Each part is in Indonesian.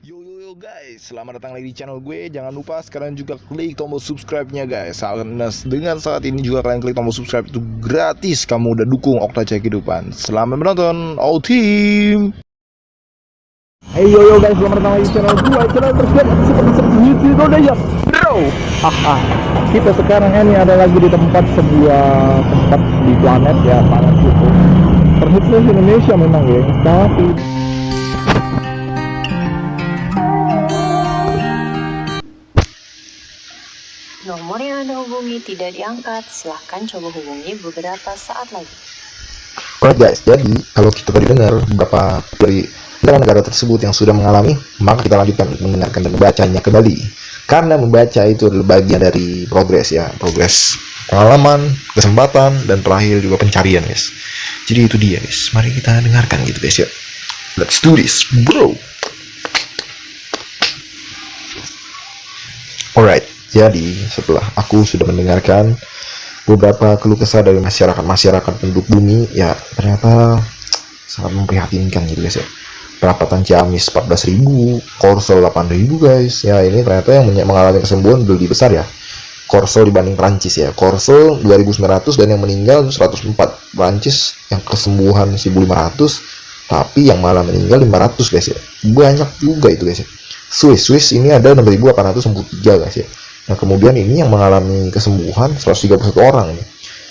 Yo guys, selamat datang lagi di channel gue. Jangan lupa sekarang juga klik tombol subscribe-nya guys. Karena dengan saat ini juga kalian klik tombol subscribe itu gratis. Kamu udah dukung Okta Cek Kehidupan. Selamat menonton, all team. Hey yo guys, selamat datang lagi di channel gue. Channel terbaik seperti YouTube Indonesia, bro. Haha. Kita sekarang ini ada lagi di tempat tempat di planet ya, planet itu. Terhitsnya Indonesia memang ya, tapi Nomor yang Anda hubungi tidak diangkat, silahkan coba hubungi beberapa saat lagi. Oke guys, jadi kalau kita tadi dengar beberapa dari negara-negara tersebut yang sudah mengalami, maka kita lanjutkan mendengarkan dan membacanya kembali. Karena membaca itu adalah bagian dari progres ya, progres pengalaman, kesempatan, dan terakhir juga pencarian guys. Jadi itu dia guys, mari kita dengarkan gitu guys ya. Let's do this bro. Alright, jadi setelah aku sudah mendengarkan beberapa keluh kesah dari masyarakat penduduk bumi, ya ternyata sangat memprihatinkan gitu guys ya. Perapatan Ciamis 14.000, Korsel 8.000 guys. Ya ini ternyata yang mengalami kesembuhan lebih besar ya. Korsel dibanding Prancis ya. Korsel 2.900 dan yang meninggal 104. Prancis yang kesembuhan 1.500, tapi yang malah meninggal 500 guys ya. Banyak juga itu guys ya. Swiss ini ada 6.893 guys ya. Nah kemudian ini yang mengalami kesembuhan 131 orang nih.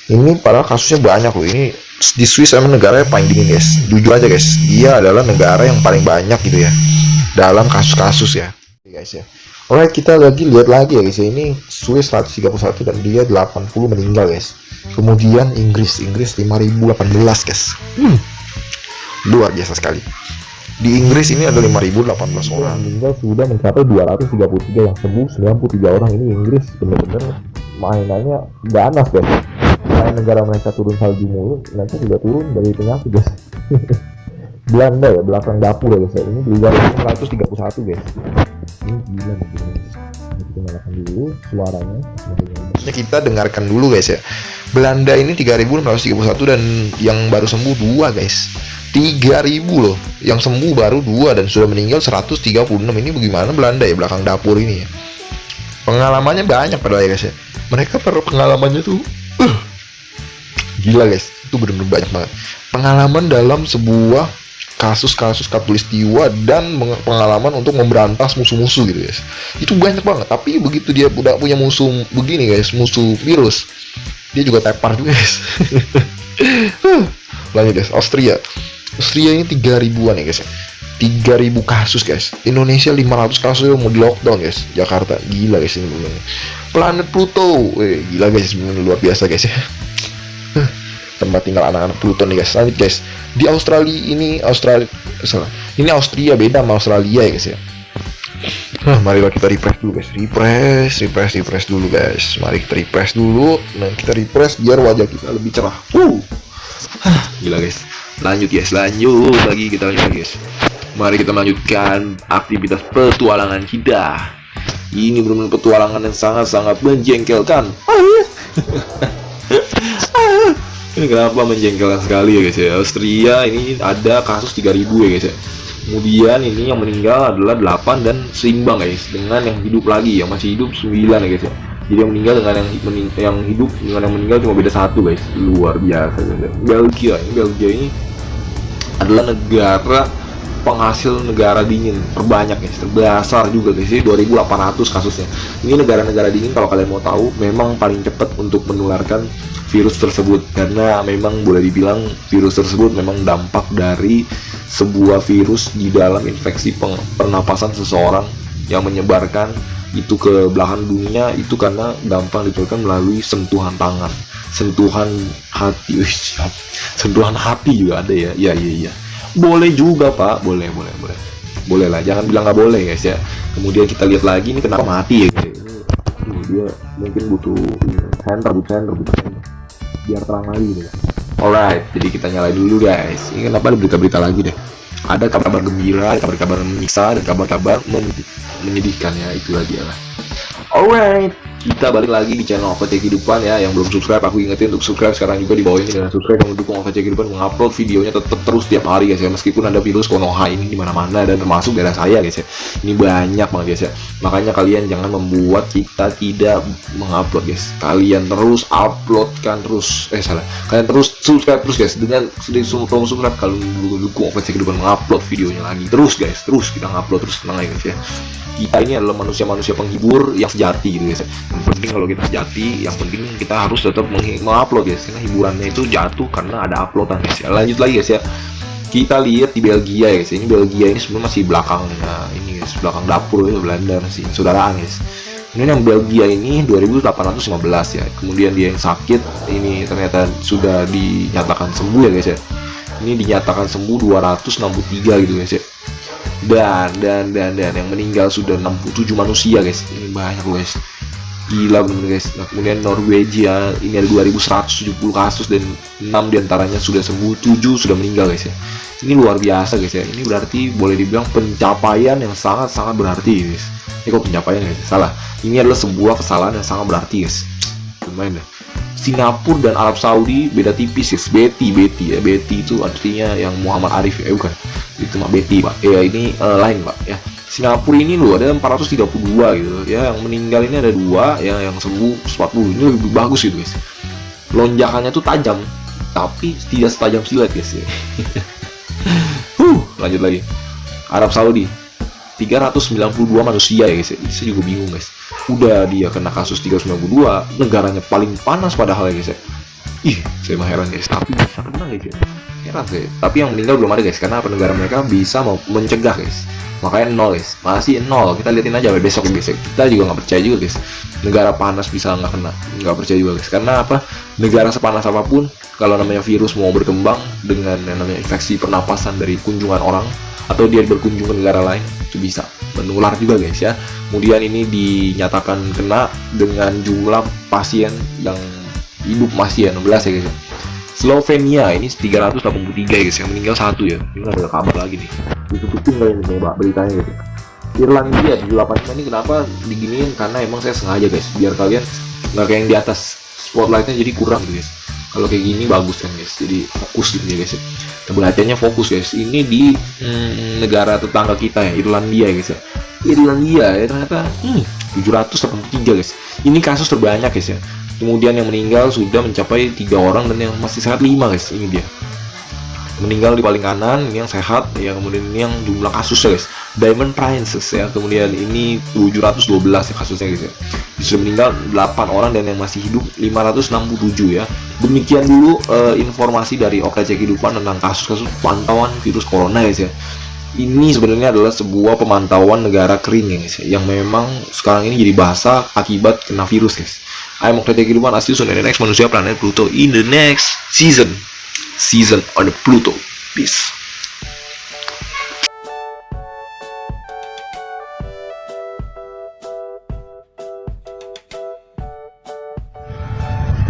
Ini padahal kasusnya banyak loh. Ini di Swiss emang negara yang paling dingin guys. Jujur aja guys, dia adalah negara yang paling banyak gitu ya dalam kasus-kasus ya guys ya. Alright, kita lihat lagi ya guys ya. Ini Swiss 131 dan dia 80 meninggal guys. Kemudian Inggris 5.018 guys. Luar biasa sekali. Di Inggris ini ada 5.018 orang meninggal, sudah mencapai 233 yang sembuh 93 orang. Ini Inggris bener-bener mainannya ganas guys. Selain negara mereka turun salju mulu, mereka juga turun dari penyakit guys. Belanda ya, belakang dapur ya guys ya. Ini 2.131 guys. Ini gila nih guys. Kita nyalakan dulu suaranya. Kita dengarkan dulu guys ya. Belanda ini 3.631 dan yang baru sembuh 2 guys. 3.000 loh yang sembuh baru 2 dan sudah meninggal 136. Ini bagaimana Belanda ya, belakang dapur ini ya. Pengalamannya banyak padahal ya guys ya. Mereka pengalamannya tuh gila guys, itu benar-benar banyak banget pengalaman dalam sebuah kasus-kasus katulistiwa dan pengalaman untuk memberantas musuh-musuh gitu guys. Itu banyak banget, tapi begitu dia udah punya musuh begini guys, musuh virus, dia juga tepar juga guys. Lanjut guys, Austria ini 3.000-an ya guys ya. 3.000 kasus guys. Indonesia 500 kasus mau di lockdown guys. Jakarta gila guys ini bener. Planet Pluto, gila guys, bener luar biasa guys ya. Tempat tinggal anak-anak Pluto nih guys. Lanjut guys, di Australia ini ini Austria beda sama Australia ya guys ya. Marilah kita refresh dulu guys. Refresh dulu guys. Mari kita refresh dulu. Nah kita refresh biar wajah kita lebih cerah. Gila guys. Lanjut lagi kita lanjut guys. Mari kita melanjutkan aktivitas petualangan kita. Ini benar-benar petualangan yang sangat-sangat menjengkelkan. Ini kenapa menjengkelkan sekali ya guys ya. Austria ini ada kasus 3.000 ya guys ya. Kemudian ini yang meninggal adalah 8 dan seimbang guys dengan yang hidup lagi, yang masih hidup 9 ya guys ya. Jadi yang meninggal dengan yang hidup dengan yang meninggal cuma beda 1 guys. Luar biasa guys. Belgia ini adalah negara penghasil negara dingin terbanyak guys, terbesar juga guys, 2.800 kasusnya. Ini negara-negara dingin kalau kalian mau tahu memang paling cepat untuk menularkan virus tersebut, karena memang boleh dibilang virus tersebut memang dampak dari sebuah virus di dalam infeksi pernapasan seseorang yang menyebarkan itu ke belahan dunia, itu karena gampang ditularkan melalui sentuhan tangan, sentuhan hati juga ada ya. Iya. Boleh juga pak, boleh lah, jangan bilang nggak boleh guys ya. Kemudian kita lihat lagi ini kenapa mati ya guys. Ini dia mungkin butuh center biar terang lagi gitu ya. Alright, jadi kita nyalain dulu guys. Ini kenapa ada berita-berita lagi deh. Ada kabar gembira, kabar menyiksa, dan kabar menyedihkan ya, itulah dia lah. Alright, Kita balik lagi di channel OVC Kehidupan ya. Yang belum subscribe aku ingetin untuk subscribe sekarang juga di bawah ini, dan subscribe dan mendukung OVC Kehidupan mengupload videonya tetap terus tiap hari guys ya. Meskipun ada virus Konoha ini di mana-mana dan termasuk daerah saya guys ya. Ini banyak banget guys ya. Makanya kalian jangan membuat kita tidak mengupload guys. Kalian terus uploadkan terus. Kalian terus subscribe terus guys. Dengan tombol subscribe kalian mendukung OVC Kehidupan mengupload videonya lagi terus guys. Terus kita ngupload terus, tenang guys ya. Kita ini adalah manusia-manusia penghibur yang sejati gitu guys. Yang penting kalau kita sejati, yang penting kita harus tetap mengupload guys, karena hiburannya itu jatuh karena ada uploadan guys ya. Lanjut lagi guys ya, kita lihat di Belgia guys. Ini Belgia ini sebenarnya masih belakangnya ini guys, belakang dapur itu Belanda masih saudaraan guys. Ini yang Belgia ini 2815 ya. Kemudian dia yang sakit ini ternyata sudah dinyatakan sembuh ya guys ya. Ini dinyatakan sembuh 263 gitu guys ya. Dan yang meninggal sudah 67 manusia guys. Ini banyak loh guys, gila bener guys. Nah, kemudian Norwegia ini ada 2170 kasus dan 6 diantaranya sudah sembuh, 7 sudah meninggal guys ya. Ini luar biasa guys ya. Ini berarti boleh dibilang pencapaian yang sangat berarti guys. Ini kok pencapaian guys, salah. Ini adalah sebuah kesalahan yang sangat berarti guys. Lumayan deh. Singapura dan Arab Saudi beda tipis guys. Betty ya. Betty itu artinya yang Muhammad Arif ya, bukan. Itu mah Betty pak ya, ini lain pak ya. Singapura ini loh ada 432 gitu ya, yang meninggal ini ada 2 ya, yang sembuh 40. Ini lebih bagus gitu guys. Lonjakannya tuh tajam tapi tidak setajam silat guys ya. Lanjut lagi, Arab Saudi 392 manusia ya guys ya. Saya juga bingung guys, udah dia kena kasus 392, negaranya paling panas padahal ya guys ya. Saya mah heran guys, tapi bisa kena guys ya. Heran sih. Tapi yang meninggal belum ada guys, karena negara mereka bisa mencegah guys. Makanya 0 guys, masih 0. Kita liatin aja besok guys. Kita juga nggak percaya juga guys, negara panas bisa nggak percaya juga guys. Karena apa? Negara sepanas apapun, kalau namanya virus mau berkembang dengan yang namanya infeksi pernapasan dari kunjungan orang atau dia berkunjung ke negara lain, itu bisa menular juga guys ya. Kemudian ini dinyatakan kena dengan jumlah pasien yang hidup masih ya 16 ya guys. Slovenia ini 383 guys, yang meninggal 1 ya. Ini ada kabar lagi nih, ditutupin kalian coba beritanya gitu. Irlandia 785 ini kenapa diginiin, karena emang saya sengaja guys, biar kalian nggak kayak yang di atas spotlightnya jadi kurang gitu guys. Kalau kayak gini bagus kan guys, jadi fokus gitu ya guys ya. Perhatiannya fokus guys. Ini di negara tetangga kita ya, Irlandia guys ya. Irlandia ya ternyata 783 guys. Ini kasus terbanyak guys ya. Kemudian yang meninggal sudah mencapai 3 orang dan yang masih sehat 5 guys. Ini dia meninggal di paling kanan, ini yang sehat ya. Kemudian ini yang jumlah kasusnya guys, Diamond Princess ya. Kemudian ini 712 ya kasusnya guys ya. Sudah meninggal 8 orang dan yang masih hidup 567 ya. Demikian dulu informasi dari OVC Kehidupan tentang kasus-kasus pantauan virus corona guys ya. Ini sebenarnya adalah sebuah pemantauan negara kering ya guys ya, yang memang sekarang ini jadi basah akibat kena virus guys. I'm OVC Kehidupan, see you soon in the next manusia planet Pluto in the next season on the Pluto. Peace.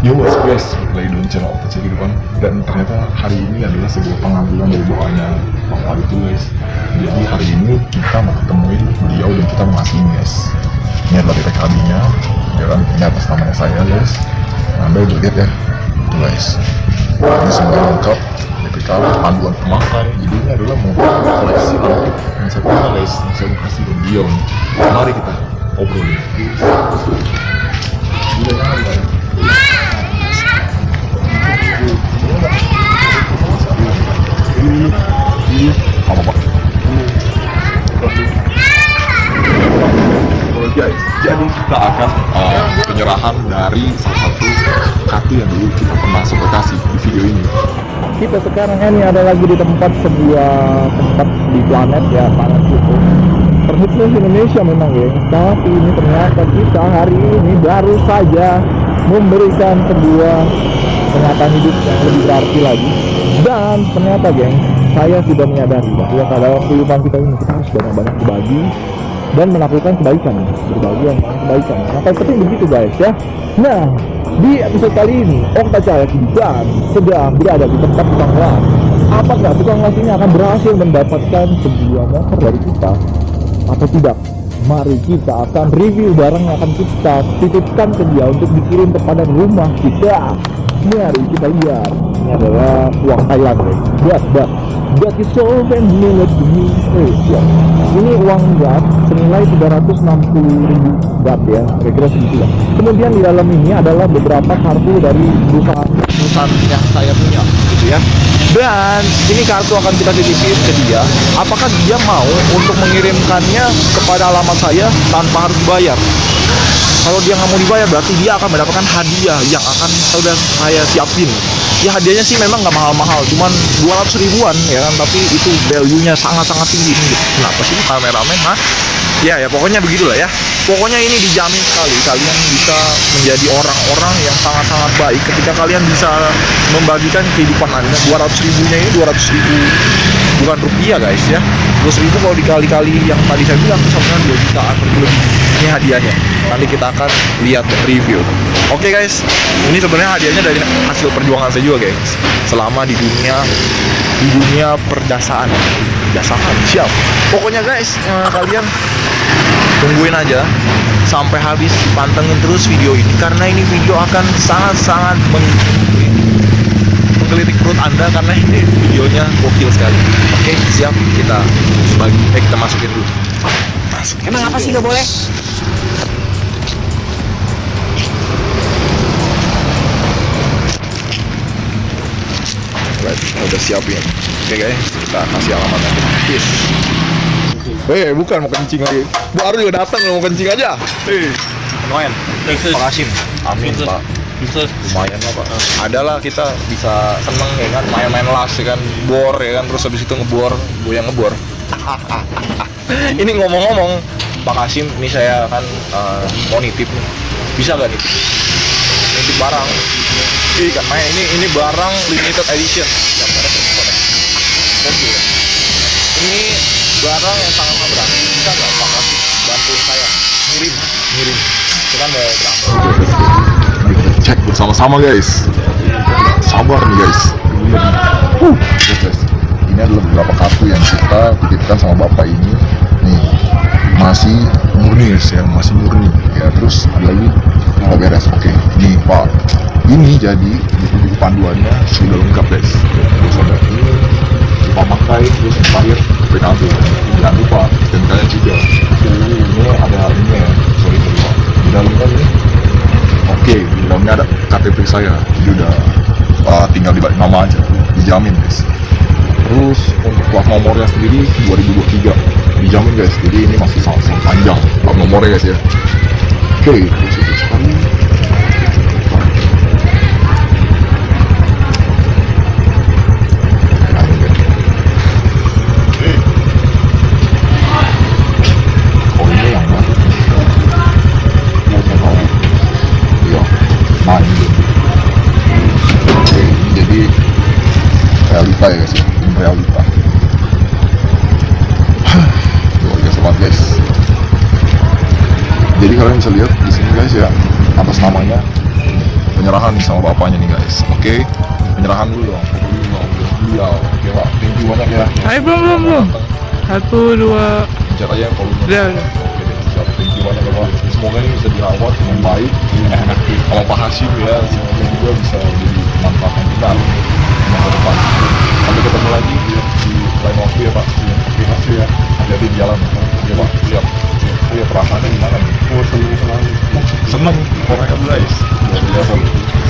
Yo guys, lagi di channel OVC Kehidupan, dan ternyata hari ini adalah sebuah pengambilan dari doanya Bang Wali itu guys. Jadi hari ini kita mau ketemuin beliau dan kita mau ngasihin guys. Ini adalah PPKB-nya, ya kan, ini atas namanya saya guys. Nah, Anda udah lihat ya, tuh guys. Ini semua lengkap, BPKB, panduan pemakaian. Jadi ini adalah mau koleksi lampu yang saya punya guys, yang saya mau kasih ke beliau. Mari kita obrolin. Jadi kita akan penyerahan dari salah satu kartu yang dulu kita pernah sempat kasih di video ini. Kita sekarang ini ada lagi di sebuah tempat di planet ya, planet Pluto. Perhitungnya Indonesia memang ya, tapi ini ternyata kita hari ini baru saja memberikan sebuah pernyataan hidup yang lebih berarti lagi. Dan ternyata geng, saya sudah menyadari bahwa dalam kehidupan kita ini kita harus banyak-banyak berbagi dan melakukan kebaikan, berbagi yang kebaikan. Maka penting begitu guys ya. Nah, di episode kali ini OVC Kehidupan sedang berada di tempat tukang las. Apakah tukang las ini akan berhasil mendapatkan sebuah motor dari kita atau tidak? Mari kita akan review barang yang akan kita titipkan ke dia untuk dikirim kepada rumah kita. Mari kita lihat. Ini adalah uang Thailand, But is so familiar to me. Ini uang baht senilai 360.000 baht ya, kira-kira segitu lah. Kemudian di dalam ini adalah beberapa kartu dari perusahaan yang saya punya, gitu ya. Dan ini kartu akan kita titipin ke dia. Apakah dia mau untuk mengirimkannya kepada alamat saya tanpa harus dibayar? Kalau dia nggak mau dibayar, berarti dia akan mendapatkan hadiah yang akan saya siapin. Ya hadiahnya sih memang nggak mahal-mahal, cuman 200 ribuan ya kan, tapi itu value-nya sangat-sangat tinggi. Kenapa sih kameramen? Ya pokoknya begitulah ya. Pokoknya ini dijamin sekali kalian bisa menjadi orang-orang yang sangat-sangat baik ketika kalian bisa membagikan kehidupan Anda. 200 ribunya ini 200 ribu bukan rupiah guys ya. 200 ribu kalau dikali-kali yang tadi saya bilang sama 2 jutaan lebih. Ini hadiahnya. Nanti kita akan lihat dan review. Oke guys, ini sebenarnya hadiahnya dari hasil perjuangan saya juga guys. Selama di dunia perdasaan siap. Pokoknya guys, kalian tungguin aja sampai habis, pantengin terus video ini karena ini video akan sangat-sangat menggelitik perut Anda karena ini videonya gokil sekali. Oke, siap, kita masukin dulu. Emang apa sih gak boleh? Right, udah siapin. Oke guys, kita kasih alamatnya. Peace. Bukan mau kencing lagi. Baru juga datang mau kencing aja. Lumayan. Pak Kasim. Amin Pak. Lumayan lah Pak. Adalah kita bisa seneng ya kan, main-main las ya kan, bor ya kan, terus habis itu goyang ngebor. Ini ngomong-ngomong, Pak Kasim, ini saya kan mau nitip nih. Bisa gak nitip? Nitip barang. Karena ini barang limited edition. Yang ada perempuan. Oke. Ini barang yang sangat berarti. Bisa nggak Pak Kasim bantuin saya ngirim? Kita mau berapa? Cek bersama-sama guys. Sabar nih guys. Guys. Ini adalah beberapa kartu yang kita titipkan sama bapak ini. Nih masih murni guys ya, masih murni. Ya terus ada lagi nggak beres. Oke. Nih Pak. Ini jadi buku panduannya sudah lengkap guys. Terus ada ini lupa pakai, terus expired PKB. Jangan lupa STNK-nya juga. Ini ada ini ya, sorry Pak. Di dalamnya ini, oke, di dalamnya ada KTP saya. Jadi udah tinggal dibalik nama aja, dijamin guys. Terus untuk plat nomornya sendiri 2023 dijamin guys. Jadi ini masih sangat panjang plat nomornya guys ya. Oke, terus itu sekali. Realita ya guys ya, ini realita. Luar biasa banget guys. Jadi kalian bisa lihat di sini guys ya, atas namanya penyerahan sama bapaknya nih guys. Oke, penyerahan dulu dong. Iya, oke Pak. Thank you banyak ya. Ayo belum. 1, 2. Pencet aja kalau Udah. Oke deh, siap. Thank you banyak ya Pak. Semoga ini bisa dirawat dengan baik. Kalau Pak Hasim ya, semoga juga bisa jadi manfaatnya kita ke depan. Sampai ketemu lagi di lain waktu ya Pak. Terima kasih ya. Hati-hati di jalan. Ya Pak, siap. Ya perasaannya gimana nih? Seneng. Pokoknya guys. Luar biasa.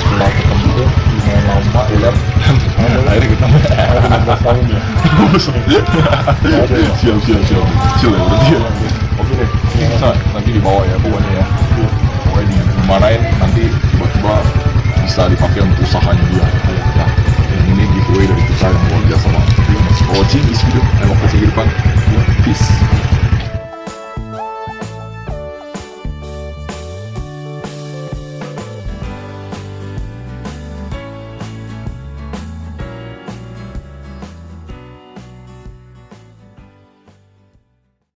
Setelah ketemu lumayan lama ya kan. Akhirnya kita 15 tahun ya. Siap. Chill ya berarti ya. Oke deh. Ini bisa nanti dibawa ya pokoknya ya. Pokoknya dimarahin nanti tiba-tiba bisa dipakai untuk usahanya dia. Ya. Ini giveaway dari kita yang luar biasa banget. Watching this video, terima kasih di depan. Peace.